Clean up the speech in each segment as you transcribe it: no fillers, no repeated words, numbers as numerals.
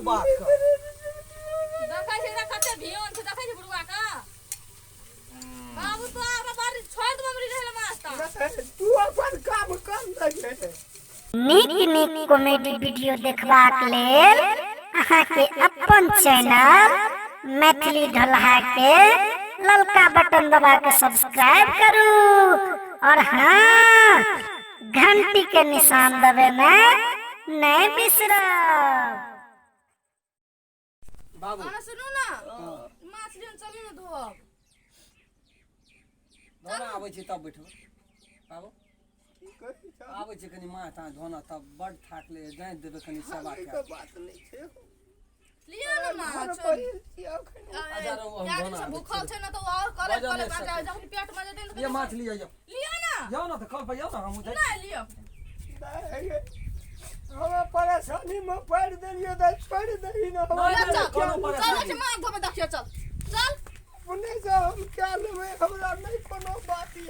बात का देखै छै कते भियन छै देखै छै बुढ़वा का बाबू तो आबा बारी छोड़ दम मरी रहले मास्टर तू अपन काम कर ले नीक नीक कॉमेडी वीडियो देखबाक लेल अहाँ के अपन चैनल मैथिली ढोलहा के ललका बटन दबा के सब्सक्राइब करू और हाँ घंटी के निशान दबाना नहीं बिसरब। बाबू अरे सुनू ना मछली चलू ना धोब धोना आबै छै तब बैठो बाबू आबै छै कनी माथा धोना तब बड़ थाक ले जाय देबे कनी सेवा के बात नहीं छै लिया ना माछ हजारों हम धोना सब भूखल छै ना तो और करे काटा जब पेट में दे ये माछ लिया लिया ना जाओ ना तो कल पे जाओ ना हम ना लिया हम परेशानी में पड़ देलियो त छोड़ दही ना चल चल मार धोबे देखियो चल चल पुणे से हम क्या लेबे हमरा नहीं कोनो बात है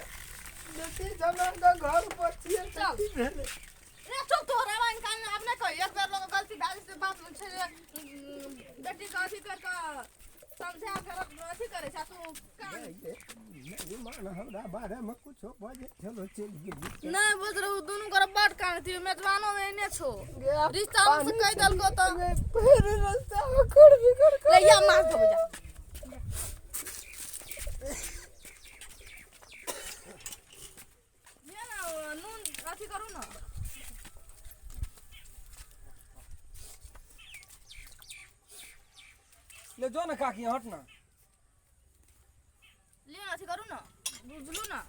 बेटी जमां का घर पर छिए चल। भेले रे चुप तो रावण कान अब ना कोई एक बार लोग गलती दादी से बात छे बेटी का अथी कर का समझा कर अथी करे छ तू कान नहीं मान हमरा बारे में कुछ बजे चलो चल गेली नहीं बुझ रहू दोनों कर बात कान थी मेजबानो में ने छो रिश्ता से कह दल को तो फिर रास्ता में खड़ भी कर ले या मार दो जा ये ना नून अथी करू ना ले जो ना काकी हट ना ले अथी करू ना बुझलू ना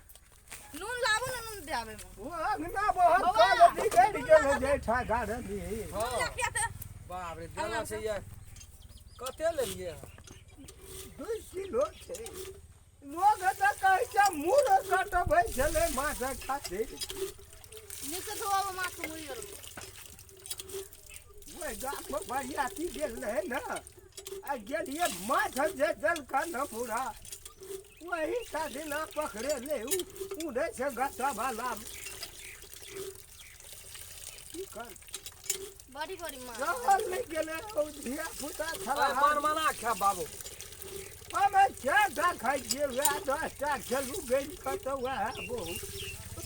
नून लाबू ना नून दे आबे में वो अंगना बहुत काल बिगड़ गेल जेठा गाड़ी हां क्या ते बाप रे देना छै ये कते ले लिए 2 किलो छै लोग त कहै छै मुर कटबै छले माछ खाते नीचे धोब माछ मुड़ी गेल वो गाम में बरियाती गेल रहे ना आ गेलिए माछ जे जल का न पूरा वही सादिना पकड़े ले उड़े से गता वाला की कर बड़ी बड़ी माछ रहल नहीं गेले ओ धिया पुता छला मार मना खा बाबू हमें क्या दा खाई जे वे 10 टा खेलू गई खतो वा बो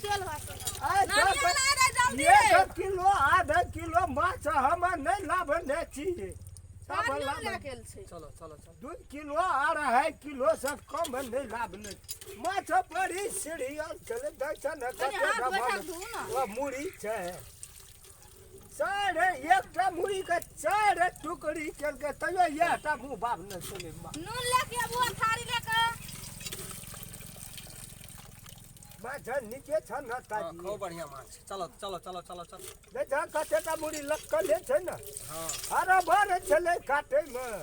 तेल भात आ नानी ला रे जल्दी 1 किलो आधा किलो माछ हम नहीं लाभने छी सब पानी लाभ ला केल छै चलो चलो चलो 2 किलो आ रहा है किलो से कम नहीं लाभने माछ पड़ी सीढ़ियल चले दर्शन कनी हाथ बैठा धू ना वो मुड़ी छे साढ़े एक टा मुड़ी के 4 टुकड़ी चल के तयो ये टा मुंह बाप न सुने नून लेके अब वो थारी लेके माछ नीचे छ न ताजी खूब बढ़िया माछ चलो चलो चलो चलो चलो देखा कते टा मुड़ी लक्कले छे न हां अरे बार चले काटे में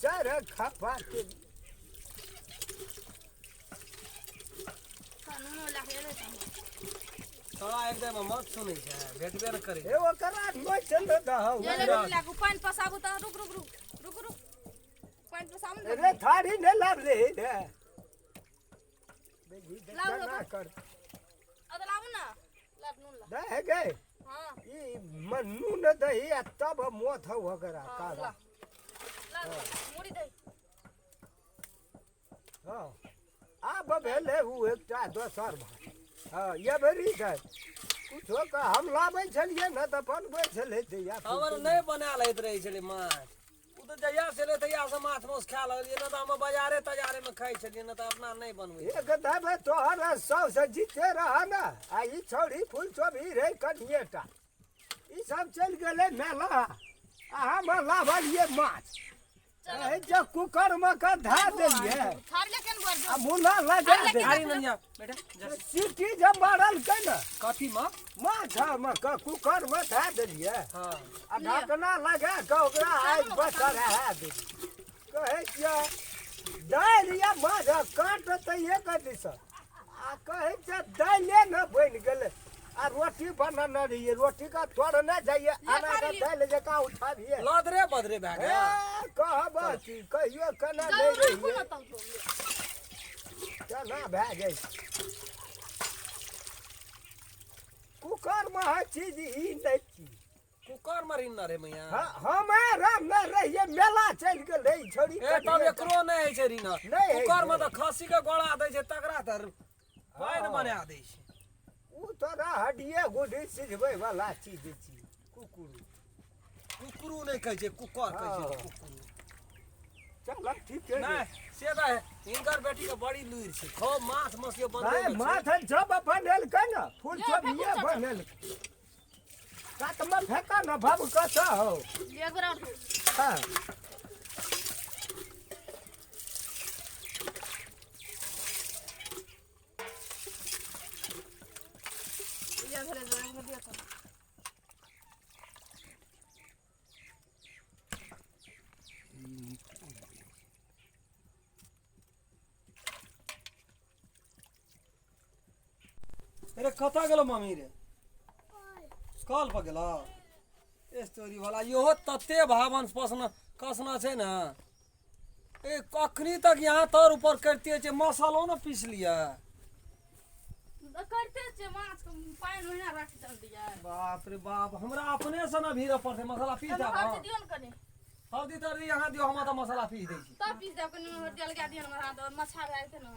चार खापा के नून लेके ले थोड़ा एकदम मत सुनै छै भेटबे न करे ए ओकरा कोई चल दहौ ये ले लेके पानी पसाबू त रुक रुक रुक रुक रुक पानी पसाबू न रे थारी ने लाभ ले रे बेगी लाओ देखा ना लो। कर अब लाबू ना लाट नून ला दे गए हां ई मन्नू न दही आ तब मोथ वगैरह काला ला मुड़ी दे हां अब भेले उ एकटा दोसर भात हां ये बेरी है कुछो का हम लाबै छलिए न त बनबै छले दिया हमर नहीं बना लैत रहे छले माछ उ त जया से ले तया से माछ मौस खा लगलिए न त हम बाजारे तजारे में खाइ छलिए न त अपना नहीं बनबै एक दबे तोहर 100 से जीते रहा ना आ ई छोड़ी फूल चोभी रे कनिएटा ई सब चल गेले मेला आ हम लाभलिए माछ ए जो कुकर में का धा देलिए थारी लेके न बर आ मुला लगा दे थारी ननिया बेटा सीटी जब मारल के न कथी में माछ में का कुकर में धा देलिए हां आ ढकना लगा के ओकरा आग बचा रहा दे कहे छियै दालि या माछ काट त एक दिस आ कहे छै दाले न बन गेले आ रोटी बनाना रहिए रोटी का तोड़ न जाइए आना का दाल जका उठाबिए लदरे बदरे भए गेल कहब की कहियो कना नहीं रहिए केना भए जाइ कुकर में हर चीज ई नहीं छी कुकर मरी न रे मैया हमारा न रहिए मेला चल गेलै छोड़ी ए तब एकरो नहीं है छै रीना नहीं है कुकर में तो खस्सी के गोड़ा दै छै तकरा तर पाइन बना दै छै उ तोरा हड्डिए गुडी सिझबै वाला चीज छी कुकुरू कुकरू नहीं कहै छै कुकर कहै छै कुकरू चल ठीक है नहीं से तो इनकर बेटी के बड़ी लुइर छै खूब मांस मछली बनबै नहीं छै माथा जब बनेल के न फूल सब ये बनेल काट में फेंका न भब कत हो एक बार और हां ये घरे जोरे में दिया था अरे कता गेलो मम्मी रे कल पर गेलो ए स्टोरी वाला इहो तते भावन पसना कसना छै ना ए कखनी तक यहाँ तर ऊपर करते छै मसालो न पीस लिया करते छे माछ पाइन महीना रख चल दिया बाप रे बाप हमरा अपने से ना भीड़ पड़ते मसाला पीस दे हल्दी दियो न कनी हल्दी तर यहाँ दियो हम तो मसाला पीस दै छी तब पीस दे कनी हल्दी लगा दियो न हाथ मछा रहे थे न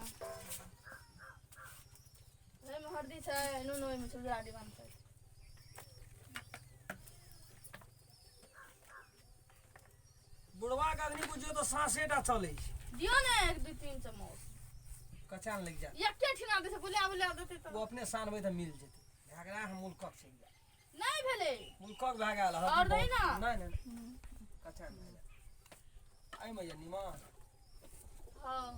में हल्दी छै नून ओइ में सुजाड़ी बनतै बुढ़वा के आदमी बुझियो तो साँसेटा चलै छै दियो ने 1-2-3 चम्मच कचान लग जा एके ठिना दे से बुला देते तो वो अपने सानबै त मिल जेतै झगड़ा हम मुल्कक छै नहीं भेले मुल्कक भए गेल और नहीं ना नहीं कचान भए गेल आई मैया निमन हां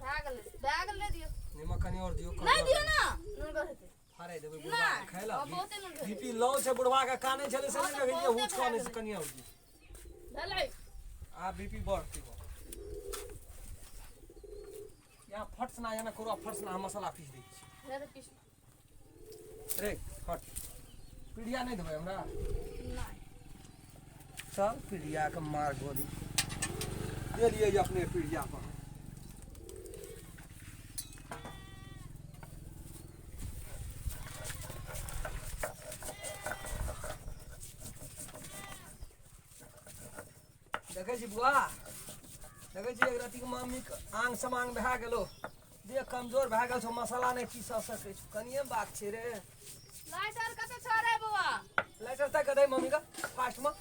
बैग ले दियो निमक कनी और दियो नहीं दियो ना नून रहते फाड़े देबै बुढ़वा के खैला बहुते नून रहते बीपी लो छै बुढ़वा के काने छले से नहीं लगे ये हुच काने से कनी और दियो भेलै आ बीपी बढ़ती हो यहाँ फटसना yana करो फटसना हम मसाला पीस दै छी रे पीस रे फट पीढ़िया नहीं देबै हमरा नहीं चल पीढ़िया के मार गोली दे दिए जे अपने पीढ़िया पर देखे छी बुआ देखे छी एक रति के मम्मी के आंग समांग भए गेलो देह कमजोर भए गेल छौ मसाला नहीं पीस सकै छौ कनिए बात छै रे लाइटर कते छरे बुआ लाइटर तक दे मम्मी का फास्ट में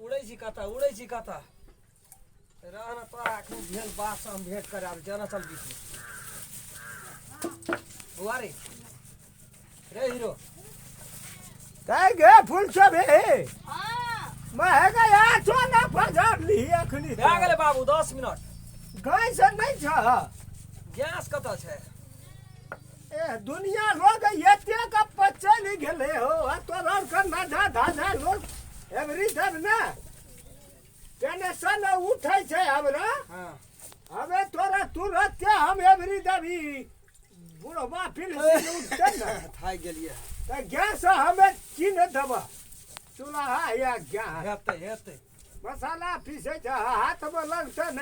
उड़ै छी कता रहना तोरा एखन भेल बात से हम भेंट कराब जना चल बीच में बुआ रे हीरो काय गे फूल सब हे हां मैं है का यार तो ना बाजार ली अखनी भए गेलै बाबू 10 मिनट गाय से नहीं छ गैस कतऽ छै ए दुनिया लोग एते का पचल गेले हो आ तोरा के ना धाधा लोग एवरी सब ना टेंशन उठै छै हमरा हां अबे तोरा तुरंत हम एवरी दबी बुढ़वा फिर उठते ना थाइ गेलिए त गैस हमें की न दबा चूल्हा या गैस हेतै मसाला पीसे छ हाथ में लगते न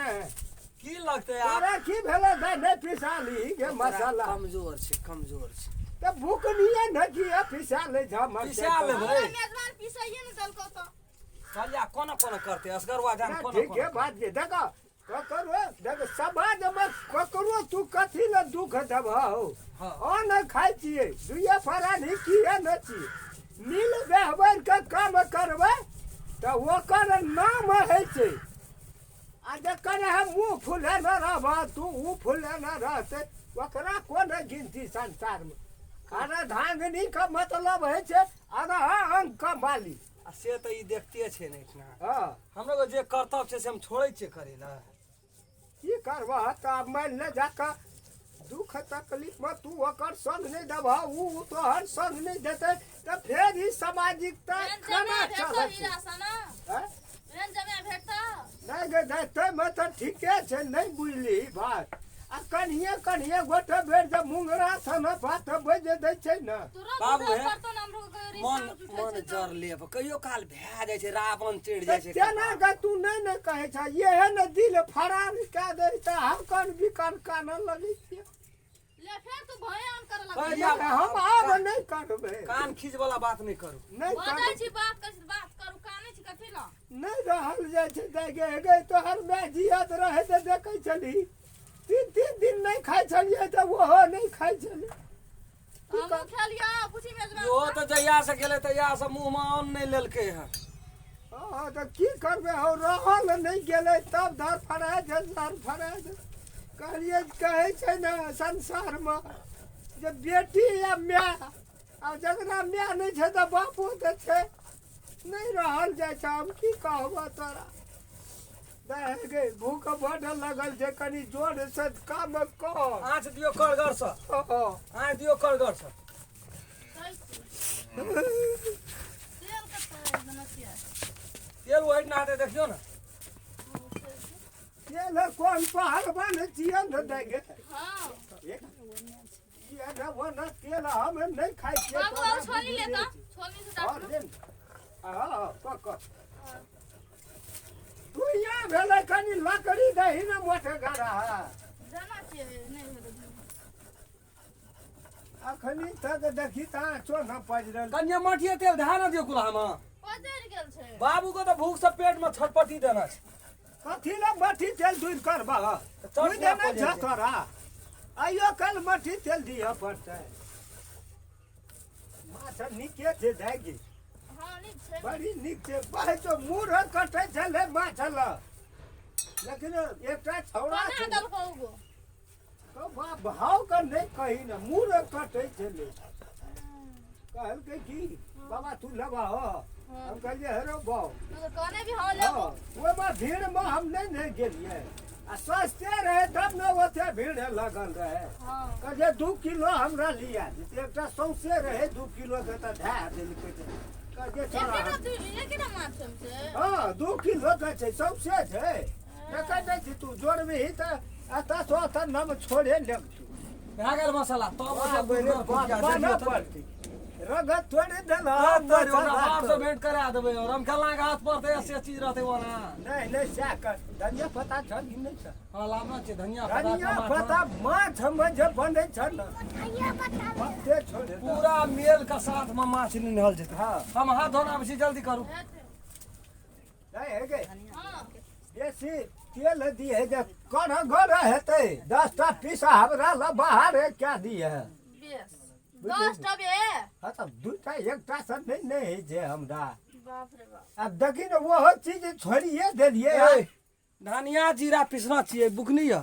की लगतै यार अरे की भेले नहीं पिसाली के मसाला कमजोर छै त भूख नहीं न की पिसा ले जा पिसा लेबै मेजबान पिसाइए न दलको तो चलिया कोना करते असगरवा जान कोना ठीक है बात जे देखो ककरो देख समाज में ककरो तू कथी ल दुख दबा हो हाँ। ओ न खाइ छिए दुइया फरानी किए न छी मिल बेहबर के काम करबै त ओकर नाम है छै आ जकर हम मुंह फुले न रहबा तू ऊ फुले न रहते ओकरा कोन गिनती संसार में अरे धांगनी का मतलब है छै अरे अंग कमाली आ से त ई देखते छै नै इतना हां हमरो जे कर्तव्य छै से हम छोड़ै छियै करै ला की करबा त मान ले जाका दुख तकलीफ में तू ओकर संग नहीं दबा ऊ तो हर संग नहीं देते त फिर ही सामाजिकता केना चलत हैं नहीं गे देते में तो ठीके छै नहीं बुझली बात आ कनिए गोटे बेर जब मुंगरा सन बात बज दै छै न बाबू हे मन जर लेब कहियो काल भए जाइ छै रावण चढ़ जाइ छै तेना ग तू नहीं कहै छ ये है न दिल फरार कए दै त हम कन बिकन कान लगै छियै फिर तू भयान करे कह लगे दिया हम आब नहीं करबे कान खींच वाला बात नहीं करू नहीं बजाय करब छी बात करू काने छी कथि ला नहीं रहल जाय छै देखे गए तोहर माय जियत रहे त देखै छली 3 दिन नहीं खाइ छलिए त ओहो नहीं खाइ छली हम खेलिया पूछी मेजबान यो तो जहिया से गेले तहिया से मुंह में अन्न नहीं लेलकै है हाँ तो की करबे हो रहल नहीं गेले तब धर फड़ा कहलिए कहै छै ने संसार में जे बेटी या माय आ जकरा माय नहीं छै त बापो त छै नहीं रहल जाय छै हम की कहबो तोरा देख गे भूख बड़ लगल छै कनी जोर से काम कर आँच दियो करगर से आँच दियो करगर से तेल कते नमस्ते तेल वही नाते देखियो ना ये कौन पहाड़ बन जियन देगे हां ये ना वो ना तेल हम नहीं खाइ छियै बाबू और छोली ले त छोली से और डाल दिन हां पक तू यहाँ भेले कनी लकड़ी दही ना मोटे गड़ा जाना छियै नहीं भेल अखनी तक देखी ता चो न पजरल कन्या मठिए तेल ध्यान न दियो कुल्हामा पजर गेल छै बाबू को तो भूख से पेट में छटपटी देना छै कथी ला मठी तेल दूध करबा तू देना झकरा आइयो कल मठी तेल दिया पड़तै माछ निके छै दागी हां नीक छै बड़ी नीक छै बाहे तो मुंह कटै छले माछ ल लेकिन एकटा छौड़ा कोना छै दल कहू तो भाव का नहीं कही ना मुंह कटै छले कहल के की बाबा तू लगा हो हम कहलिए हेरो बाऊ तो कोने भी हो ले वो में भीड़ में हम नहीं गेलिए आ सस्ते रहे तब न ओते भीड़ लगल रहे हां कहे 2 किलो हमरा लिया एकटा सौसे रहे 2 किलो के त धा देलकै कहे छोड़ा एक ना माछ से हां 2 किलो के छै सौसे छै देखै नहीं छी तू जोड़बी त आता तो आता नम छोड़े लगतू भए गेल मसाला तब बाना पड़ती रगत थोड़ी देला बाप से भेंट करा देबै और हम खेलना के हाथ पर तो ऐसे चीज रहते वो ना नहीं से कर धनिया पत्ता छ कि नहीं छ हां लाभना छै धनिया धनिया पत्ता माछ हम जे बनै छ न पत्ते छोड़े पूरा मेल के साथ में माछ नहीं हल जेतै हां हम हाथ धोना बेसी जल्दी करू नहीं है गे हां बेसी तेल दिए जे कढ़ घर हेतै 10टा पीसा हमरा ल बाहर क्या दिए बेस 10 टा बे हां त दूटा एकटा से नहीं है जे हमरा बाप रे बाप अब देखी न वो चीज छोड़िए देलिए धनिया जीरा पिसना चाहिए बुकनी है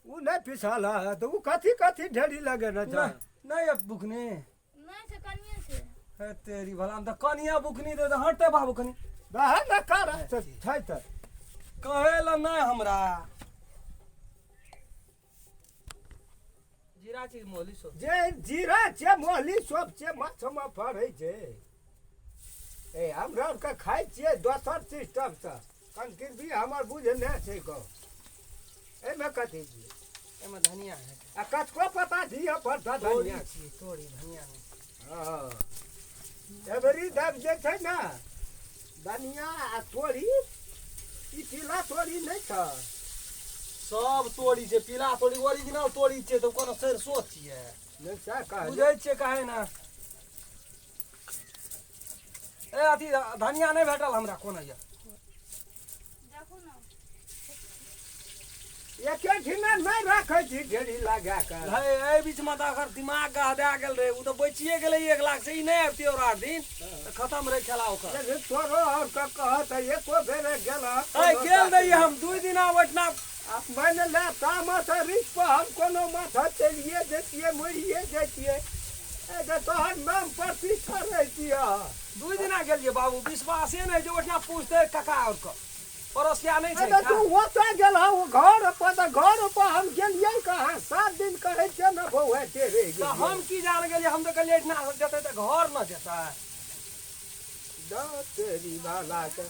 उ नहीं पिसल है तो उ कथी ढेरी लगे न छ नहीं है बुकनी नहीं से कनिए से है तेरी भला हम तो कनिया बुकनी दे हटते बाबू कनी बाहर न कर छै त कहे ला नहीं हमरा जीरा चीज मोली सो जे जीरा छै मोहली सब छै माछ में फड़ै छै ए हमरा के खाइ छियै दोसर सिस्टम से कंकिर भी हमर बुझे नहि छै को ए में कथी छी एमे धनिया है आ कचको पता दिए पर धनिया तोड़ी धनिया नहीं हां एबरी दब जे छै ना धनिया आ तोड़ी ई पीला तोड़ी नहीं छ सब तोड़ी छै पीला तोड़ी ओरिजिनल तोड़ी छै तो कोनो सरसो छियै नहीं सा कह बुझै छियै काहे ना ए अथी धनिया नहीं भेटल हमरा कोना ये देखू ना एके ठिना नहीं रखै छी ढेरी लगा के है ए बीच में तो अगर दिमाग गहदा गेल रहे उ तो बचिए गेलै 1 लाख से ई नहीं आबती और 8 दिन तो खत्म रहे खेला ओकर लेकिन तोरो और का कहत एको बेर गेला ए गेल रही हम 2 दिन ओठना आप मैंने ले तामस रिच पर हम कोनो माथा चलिए जतिए मरिए जतिए ए जे तोहर नाम पर पीछा रहतिया 2 दिन गेलिए बाबू विश्वासे नहीं जो ओठना पूछते कका और को परोसिया नहीं छै ए तू होता गेल घर पर हम गेलिए कहां 7 दिन कहै छै न बौआ तेरे तो हम की जान गेलिए हम तो कहलिए इतना जते त घर न जेता द तेरी भाला के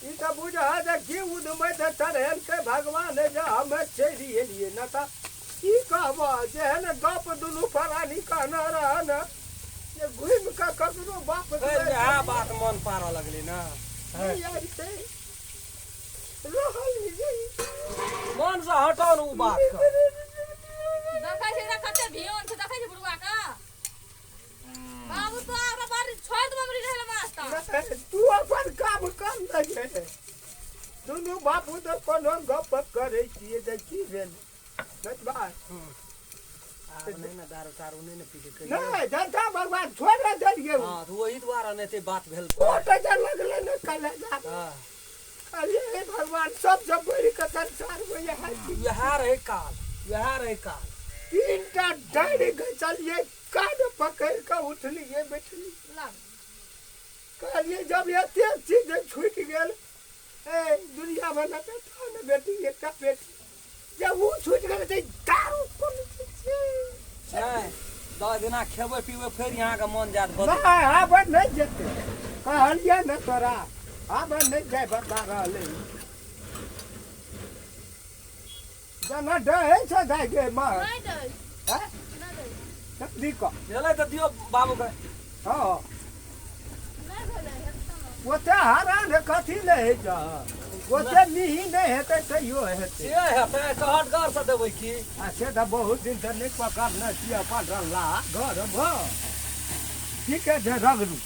ई त बुझा जे की उदमै त चढ़ेल के भगवान जे हम चढ़ी एलिए न त की कहबो जेहन गप दुनु परानी कहना रह न ये घुम के ककरो बाप फिर आ बात मन पार लगली ना यार से रहल मन से हटाओ न उ बात का देखै भियोन से देखै छै बुढ़वा का बाबू तो हमरा बारी छोड़ दे मम्मी रहले मास्टर तू अपन काम कर दे दुनू बापू तो कोनो गप करे छिए जे की भेल बतबा नहीं ना दारू तारू नहीं ना पीके कहिए नहीं जनता भगवान छोड़ दे दिए हां तो वही द्वारा नहीं थे बात भेल कोट जे लगले न कलेजा हां अरे भगवान सब बड़ी के संसार में यह रहे काल तीनटा डाड़ी चलिए कान पकड़ के उठलिए बैठली कहलिए जब एते चीज छूट गेल ए दुनिया में न था न बेटी एक बेटी जब वो छूट गेल त दारू कोन नहीं 10 दिना खेबे पीबे फिर यहाँ का मन जात बदल नहीं आब नहीं जेते कहलिए न तोरा आब नहीं जाय बता रहले जना डे छ जाय गे मां नहीं दे हैं नहीं दे तब दी को चले तो दियो बाबू का हां नहीं भेले एकदम ओते हरान कथी ले जा ओते नहीं नहीं हेते कहियो हेते ये है पे कहट घर से देबै की आ से त बहुत दिन से नहीं पकड़ न छिया पड़ला घर भ ठीक है जे रगरू